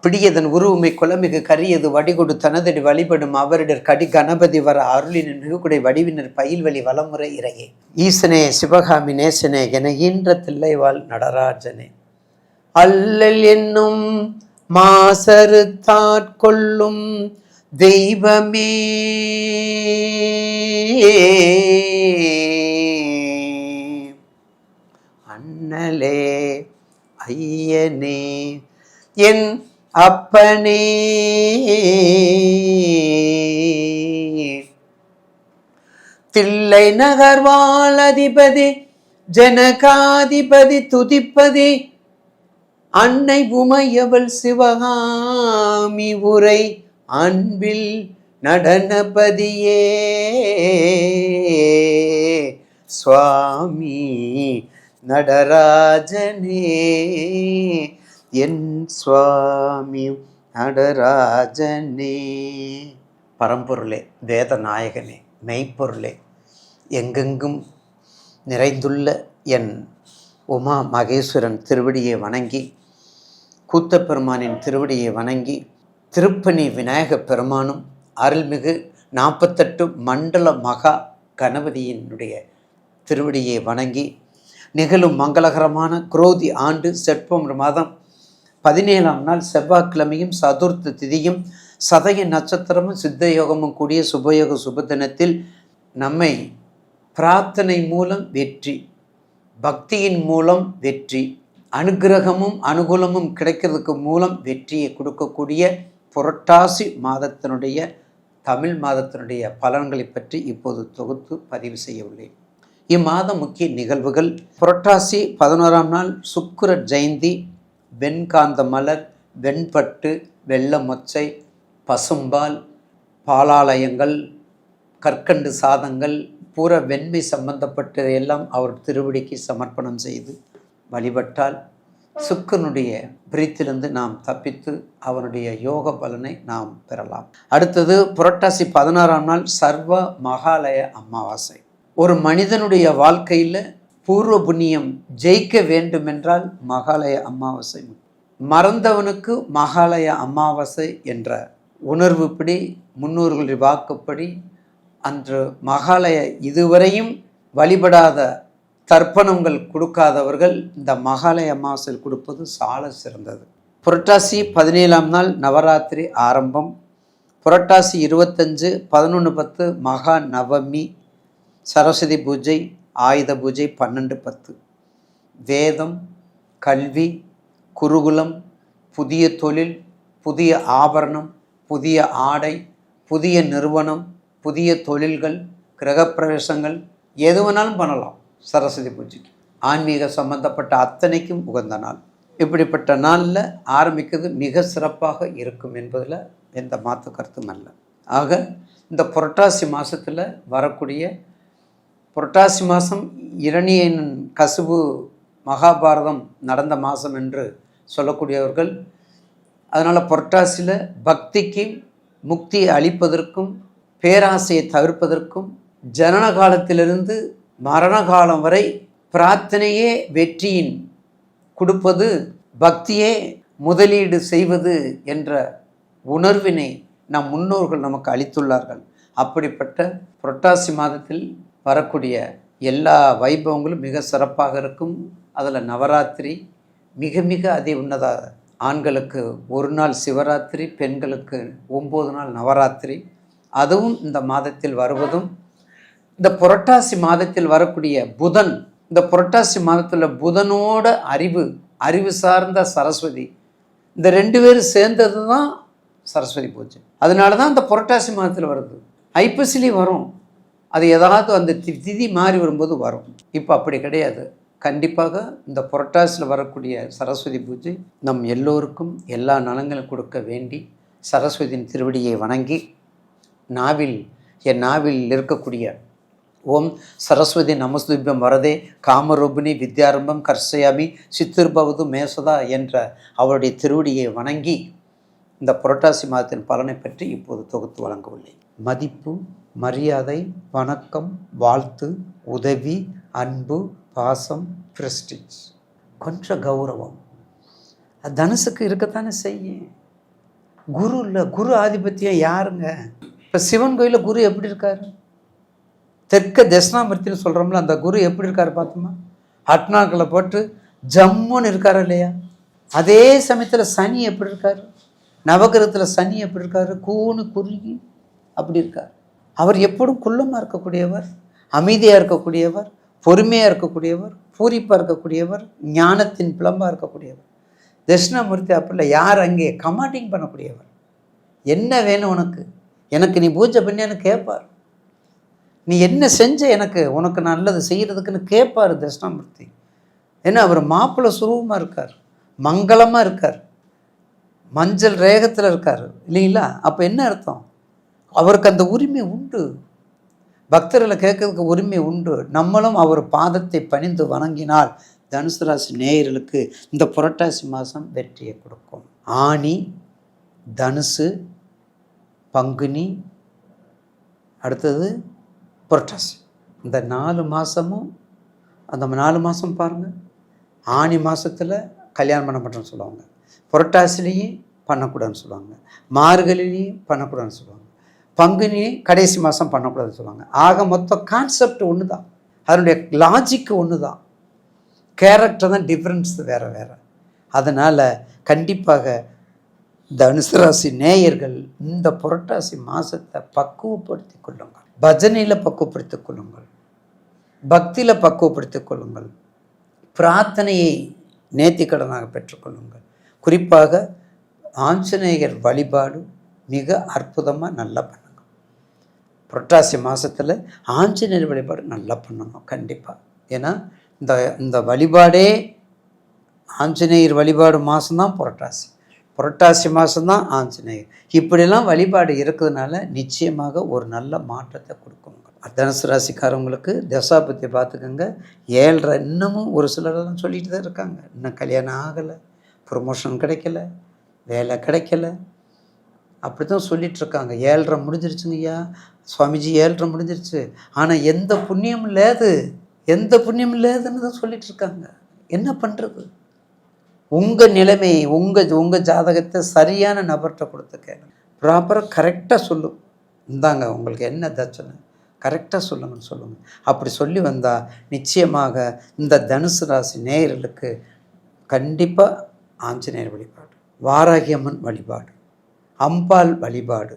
பிடியதன் உருவுமை குலமிகு கரியது வடிகொடு தனதடி வழிபடும் அவரிடர் கடி கணபதி வர அருளின் மிகுகுடை வடிவினர் பயில்வழி வளமுறை இறையே. ஈசனே சிவகாமி நேசனே என ஈன்ற தில்லைவாழ் நடராஜனே. அல்லல் என்னும் மாசறு தாட்கொள்ளும் தெய்வமே, அண்ணலே ஐயனே என் அப்பனே, தில்லை நகர்வாழ் அதிபதி ஜனகாதிபதி துதிப்பதி அன்னை உமையவள் சிவகாமி உரை அன்பில் நடனபதியே சுவாமி நடராஜனே என் சுவாமி நடராஜனே. பரம்பொருளே, வேத நாயகனே, மெய்ப்பொருளே, எங்கெங்கும் நிறைந்துள்ள என் உமா மகேஸ்வரன் திருவடியை வணங்கி, கூத்தப்பெருமானின் திருவடியை வணங்கி, திருப்பணி விநாயக பெருமானும் அருள்மிகு 48 மண்டல மகா கணபதியினுடைய திருவடியை வணங்கி, நிகழும் மங்களகரமான குரோதி ஆண்டு செப்டம்பர் மாதம் 17ஆம் நாள் செவ்வாய்க்கிழமையும் சதுர்த்த திதியும் சதய நட்சத்திரமும் சித்த யோகமும் கூடிய சுபயோக சுபதினத்தில் நம்மை பிரார்த்தனை மூலம் வெற்றி, பக்தியின் மூலம் வெற்றி, அனுகிரகமும் அனுகூலமும் கிடைக்கிறதுக்கு மூலம் வெற்றியை கொடுக்கக்கூடிய புரட்டாசி மாதத்தினுடைய தமிழ் மாதத்தினுடைய பலன்களை பற்றி இப்போது தொகுத்து பதிவு செய்ய உள்ளேன். இம்மாதம் முக்கிய நிகழ்வுகள்: புரட்டாசி 11ஆம் நாள் சுக்கிர ஜெயந்தி, வெண்காந்த மலர், வெண்பட்டு, வெள்ள மொச்சை, பசும்பால், பாலாலயங்கள், கற்கண்டு சாதங்கள், பூர வெண்மை சம்பந்தப்பட்டதையெல்லாம் அவர் திருவடிக்கு சமர்ப்பணம் செய்து வழிபட்டால் சுக்கிரனுடைய பிரித்திலிருந்து நாம் தப்பித்து அவனுடைய யோக பலனை நாம் பெறலாம். அடுத்தது புரட்டாசி 16ஆம் நாள் சர்வ மகாலய அமாவாசை. ஒரு மனிதனுடைய வாழ்க்கையில் பூர்வ புண்ணியம் ஜெயிக்க வேண்டுமென்றால் மகாலய அமாவாசை. மறந்தவனுக்கு மகாலய அமாவாசை என்ற உணர்வுப்படி, முன்னோர்களுடைய வாக்குப்படி, அன்று மகாலய இதுவரையும் வழிபடாத தர்ப்பணங்கள் கொடுக்காதவர்கள் இந்த மகாலய அமாவாசையில் கொடுப்பது சால சிறந்தது. புரட்டாசி 17ஆம் நாள் நவராத்திரி ஆரம்பம். புரட்டாசி 25 11/10 மகா நவமி, சரஸ்வதி பூஜை, ஆயுத பூஜை 12/10. வேதம், கல்வி, குருகுலம், புதிய தொழில், புதிய ஆபரணம், புதிய ஆடை, புதிய நிறுவனம், புதிய தொழில்கள், கிரகப்பிரவேசங்கள் எது வேணாலும் பண்ணலாம் சரஸ்வதி பூஜைக்கு. ஆன்மீக சம்பந்தப்பட்ட அத்தனைக்கும் உகந்த நாள். இப்படிப்பட்ட நாளில் ஆரம்பிக்கிறது மிக சிறப்பாக இருக்கும் என்பதில் எந்த மாற்று கருத்தும் அல்ல. ஆக இந்த புரட்டாசி மாதத்தில் வரக்கூடிய புரட்டாசி மாதம் இரணியன் கசுபு மகாபாரதம் நடந்த மாதம் என்று சொல்லக்கூடியவர்கள். அதனால் புரட்டாசியில் பக்திக்கு முக்தியை அளிப்பதற்கும் பேராசையை தவிர்ப்பதற்கும் ஜனன காலத்திலிருந்து மரண காலம் வரை பிரார்த்தனையே வெற்றியின் கொடுப்பது, பக்தியே முதலீடு செய்வது என்ற உணர்வினை நம் முன்னோர்கள் நமக்கு அளித்துள்ளார்கள். அப்படிப்பட்ட புரட்டாசி மாதத்தில் வரக்கூடிய எல்லா வைபவங்களும் மிக சிறப்பாக இருக்கும். அதில் நவராத்திரி மிக மிக அதி உன்னத. ஆண்களுக்கு 1 நாள் சிவராத்திரி, பெண்களுக்கு 9 நாள் நவராத்திரி. அதுவும் இந்த மாதத்தில் வருவதும், இந்த புரட்டாசி மாதத்தில் வரக்கூடிய புதன், இந்த புரட்டாசி மாதத்தில் புதனோட அறிவு சார்ந்த சரஸ்வதி, இந்த 2 பேரும் சேர்ந்தது தான் சரஸ்வதி பூஜை. அதனால தான் இந்த புரட்டாசி மாதத்தில் வருது. ஐப்பசிலி வரும், அது ஏதாவது அந்த திதி மாறி வரும்போது வரும். இப்போ அப்படி கிடையாது. கண்டிப்பாக இந்த புரட்டாசியில் வரக்கூடிய சரஸ்வதி பூஜை நம் எல்லோருக்கும் எல்லா நலங்களும் கொடுக்க வேண்டி சரஸ்வதியின் திருவடியை வணங்கி, என் நாவில் இருக்கக்கூடிய ஓம் சரஸ்வதி நமஸ்துபியம் வரதே காமரூபிணி வித்யாரம்பம் கர்ஷயாமி சித்திர்பவது மேசதா என்ற அவருடைய திருவடியை வணங்கி இந்த புரட்டாசி மாதத்தின் பலனை பற்றி இப்போது தொகுத்து வழங்க உள்ளேன். மதிப்பு, மரியாதை, வணக்கம், வாழ்த்து, உதவி, அன்பு, பாசம், பிரஸ்டிஜ், கொஞ்சம் கௌரவம் தனுசுக்கு இருக்கத்தானே செய்யும். குரு இல்லை, குரு ஆதிபத்தியம் யாருங்க? இப்போ சிவன் கோயிலில் குரு எப்படி இருக்காரு? தெற்க தட்சிணாமூர்த்தின்னு சொல்கிறோம்ல, அந்த குரு எப்படி இருக்காரு பார்த்தோமா? அட்னாக்களை போட்டு ஜம்முன்னு இருக்காரு இல்லையா? அதே சமயத்தில் சனி எப்படி இருக்காரு? நவகிரகத்தில் சனி எப்படி இருக்காரு? கூணு குறுகி அப்படி இருக்கார். அவர் எப்படும் குள்ளமாக இருக்கக்கூடியவர், அமைதியாக இருக்கக்கூடியவர், பொறுமையாக இருக்கக்கூடியவர், பூரிப்பாக இருக்கக்கூடியவர், ஞானத்தின் பிளம்பாக இருக்கக்கூடியவர். தட்சிணாமூர்த்தி அப்படி யார் அங்கே கமாண்டிங் பண்ணக்கூடியவர். என்ன வேணும் உனக்கு? எனக்கு நீ பூஜை பண்ணியான்னு கேட்பார். நீ என்ன செஞ்ச எனக்கு, உனக்கு நல்லது செய்கிறதுக்குன்னு கேட்பார் தட்சிணாமூர்த்தி. ஏன்னா அவர் மாப்பிள்ளை சுரூபமாக இருக்கார், மங்களமாக இருக்கார், மஞ்சள் ரேகத்தில் இருக்கார் இல்லைங்களா? அப்போ என்ன அர்த்தம்? அவருக்கு அந்த உரிமை உண்டு, பக்தர்களை கேட்கறதுக்கு உரிமை உண்டு. நம்மளும் அவர் பாதத்தை பணிந்து வணங்கினால் தனுசு ராசி நேயர்களுக்கு இந்த புரட்டாசி மாதம் வெற்றியை கொடுக்கும். ஆனி, தனுசு, பங்குனி, அடுத்தது புரட்டாசி. இந்த 4 மாதமும், அந்த 4 மாதம் பாருங்கள். ஆனி மாதத்தில் கல்யாணம் பண்ண மாட்டேன்னு சொல்லுவாங்க, புரட்டாசிலேயும் பண்ணக்கூடாதுன்னு சொல்லுவாங்க, மார்கழிலையும் பண்ணக்கூடாதுன்னு சொல்லுவாங்க, பங்குனி கடைசி மாதம் பண்ணக்கூடாதுன்னு சொல்லுவாங்க. ஆக மொத்தம் கான்செப்ட் ஒன்று தான், அதனுடைய லாஜிக்கு ஒன்று தான், கேரக்டர் தான் டிஃப்ரென்ஸ் வேறு வேறு. அதனால் கண்டிப்பாக தனுசு ராசி நேயர்கள் இந்த புரட்டாசி மாதத்தை பக்குவப்படுத்தி கொள்ளுங்கள். பஜனையில் பக்குவப்படுத்தி கொள்ளுங்கள், பக்தியில் பக்குவப்படுத்தி கொள்ளுங்கள், பிரார்த்தனையை நேர்த்திக்கடனாக பெற்றுக்கொள்ளுங்கள். குறிப்பாக ஆஞ்சநேயர் வழிபாடு மிக அற்புதமாக நல்லா பண்ணுங்க. புரட்டாசி மாதத்தில் ஆஞ்சநேயர் வழிபாடு நல்லா பண்ணணும் கண்டிப்பாக. ஏன்னா இந்த வழிபாடே ஆஞ்சநேயர் வழிபாடு மாதம்தான் புரட்டாசி, புரட்டாசி மாதம்தான் ஆஞ்சநேயர். இப்படிலாம் வழிபாடு இருக்கிறதுனால நிச்சயமாக ஒரு நல்ல மாற்றத்தை கொடுக்குங்க. தனுசு ராசிக்காரவங்களுக்கு தசாபத்தி பார்த்துக்கோங்க. 7.5 இன்னமும் ஒரு சிலரெல்லாம் சொல்லிட்டு தான் இருக்காங்க, இன்னும் கல்யாணம் ஆகலை, ப்ரொமோஷன் கிடைக்கல, வேலை கிடைக்கல, அப்படி தான் சொல்லிகிட்ருக்காங்க. 7.5 முடிஞ்சிருச்சுங்கய்யா சுவாமிஜி, 7.5 முடிஞ்சிருச்சு, ஆனால் எந்த புண்ணியமும் இல்லது, எந்த புண்ணியம் இல்லதுன்னு தான் சொல்லிகிட்ருக்காங்க. என்ன பண்ணுறது? உங்கள் நிலைமை, உங்கள் ஜாதகத்தை சரியான நபர்கிட்ட கொடுத்து கேளுங்க, ப்ராப்பராக கரெக்டாக சொல்லும். இந்தாங்க உங்களுக்கு என்ன தட்சணை கரெக்டாக சொல்லுங்கன்னு சொல்லுங்கள். அப்படி சொல்லி வந்தால் நிச்சயமாக இந்த தனுசு ராசி நேயர்களுக்கு கண்டிப்பாக ஆஞ்சநேயர் வழிபாடு, வாராகியம்மன் வழிபாடு, அம்பாள் வழிபாடு,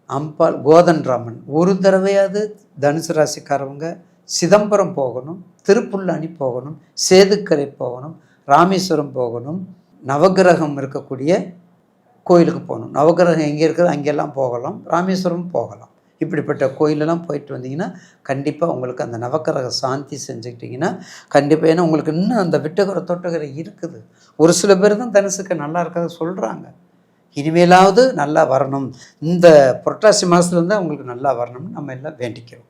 அம்பாள் கோதண்டராமன். ஒரு தடவையாவது தனுசு ராசிக்காரவங்க சிதம்பரம் போகணும், திருப்புல்லானி போகணும், சேதுக்கரை போகணும், ராமேஸ்வரம் போகணும், நவகிரகம் இருக்கக்கூடிய கோயிலுக்கு போகணும். நவகிரகம் எங்கே இருக்குது அங்கெல்லாம் போகலாம், ராமேஸ்வரம் போகலாம். இப்படிப்பட்ட கோயிலெல்லாம் போயிட்டு வந்தீங்கன்னா கண்டிப்பாக உங்களுக்கு அந்த நவக்கிரக சாந்தி செஞ்சுக்கிட்டிங்கன்னா கண்டிப்பாக, ஏன்னா உங்களுக்கு இன்னும் அந்த விட்டகர தொட்டகரை இருக்குது. ஒரு சில பேர் தான் தனுசுக்கு நல்லா இருக்கிறத சொல்கிறாங்க. இனிமேலாவது நல்லா வரணும், இந்த புரட்டாசி மாதத்துலேருந்து அவங்களுக்கு நல்லா வரணும்னு நம்ம எல்லாம் வேண்டிக்கிறோம்.